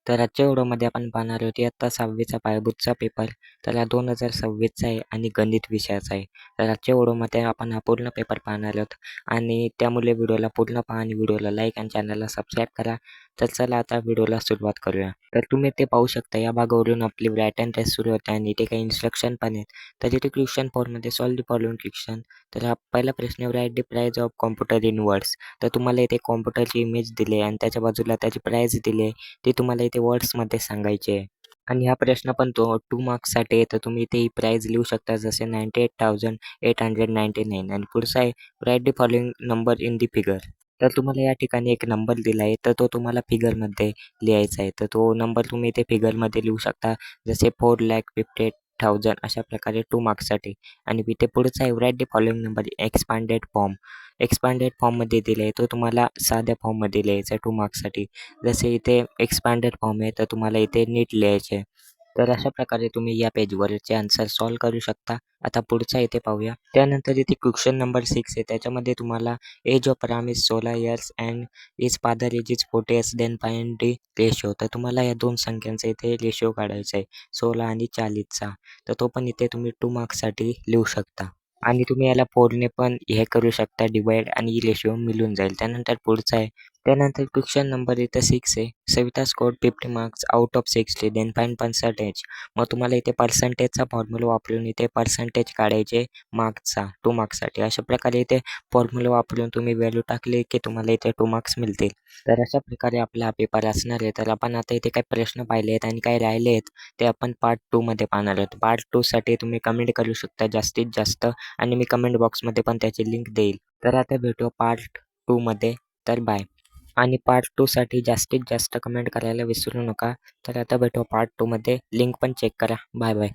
तर आजच्या व्हिडिओमध्ये आपण पाहणार आहोत इयत्ता 6वीचा पायाभूतचा पेपर. तर हा 2026चा आहे आणि गणित विषयाचा आहे. तर आजच्या व्हिडिओमध्ये आपण हा पूर्ण पेपर पाहणार आहोत आणि त्यामुळे व्हिडिओला पूर्ण पहा आणि व्हिडिओला लाईक आणि चॅनलला सबस्क्राईब करा. तर चला आता व्हिडिओला सुरुवात करूया. तर तुम्ही ते पाहू शकता या भागावरून आपली राईट टेस्ट सुरू होते आणि इथे काही इन्स्ट्रक्शन पण आहेत. तर इथे क्वेश्चन 4मध्ये सॉल्व द फॉलोइंग क्वेश्चन. तर हा पहिला प्रश्न right the price of computer in words. तर तुम्हाला इथे कॉम्प्युटरची इमेज दिली आहे आणि त्याच्या बाजूला त्याची प्राइस दिली आहे. ते तुम्हाला इथे वर्ड्समध्ये सांगायचे आहे. आणि हा प्रश्न पण तो 2 मार्क्ससाठी आहे. तर तुम्ही इथे ही प्राइस लिहू शकता जसे 98,899 आणि पुढचा आहे write the following number in the figure. तर तुम्हाला या ठिकाणी एक नंबर दिला आहे तर तो तुम्हाला फिगरमध्ये लिहायचा आहे. तर तो नंबर तुम्ही इथे फिगरमध्ये लिहू शकता जसे 4,58,000 अशा प्रकारे 2 मार्क्ससाठी. आणि इथे पुढचा आहे write the following number expanded form. Expanded फॉर्ममध्ये दिले आहे तो तुम्हाला साध्या फॉर्ममध्ये लिहायचा आहे 2 मार्क्ससाठी. जसे इथे एक्सपांडेड फॉर्म आहे तर तुम्हाला इथे नीट लिहायचे आहे. तर अशा प्रकारे तुम्ही या पेजवरचे आन्सर सॉल्व्ह करू शकता. आता पुढचा इथे पाहूया. त्यानंतर इथे क्वेश्चन नंबर 6 आहे. त्याच्यामध्ये तुम्हाला age of Ram is 16 years and his father age is 40 years then find the ratio. तर तुम्हाला या दोन संख्यांचा इथे रेशो काढायचा आहे 16 आणि 40चा. तर तो पण इथे तुम्ही 2 मार्क्ससाठी लिहू शकता. आणि तुम्ही याला 4ने पण हे करू शकता डिवाइड आणि रेशो मिळून जाईल. त्यानंतर पुढचा आहे. त्यानंतर क्वेश्चन नंबर इथे 6 आहे. Savita scored 50 marks out of 60 then find percentage. मग तुम्हाला इथे पर्सेंटेजचा फॉर्म्युला वापरून इथे पर्सेंटेज काढायचे मार्क्सचा 2 मार्क्ससाठी. अशा प्रकारे इथे फॉर्म्युला वापरून तुम्ही व्हॅल्यू टाकली की तुम्हाला इथे 2 मार्क्स मिळतील. तर अशा प्रकारे आपला हा पेपर असणार आहे. तर आपण आता इथे काही प्रश्न पाहिले आहेत आणि काही राहिले आहेत ते आपण पार्ट 2मध्ये पाहणार आहोत. पार्ट 2साठी तुम्ही कमेंट करू शकता जास्तीत जास्त आणि मी कमेंट बॉक्समध्ये पण त्याची लिंक देईल. तर आता भेटू पार्ट 2मध्ये. तर बाय. आणि पार्ट 2साठी जास्तीत जास्त कमेंट करायला विसरू नका. तर आता भेटू पार्ट 2मध्ये. लिंक पण चेक करा. Bye bye.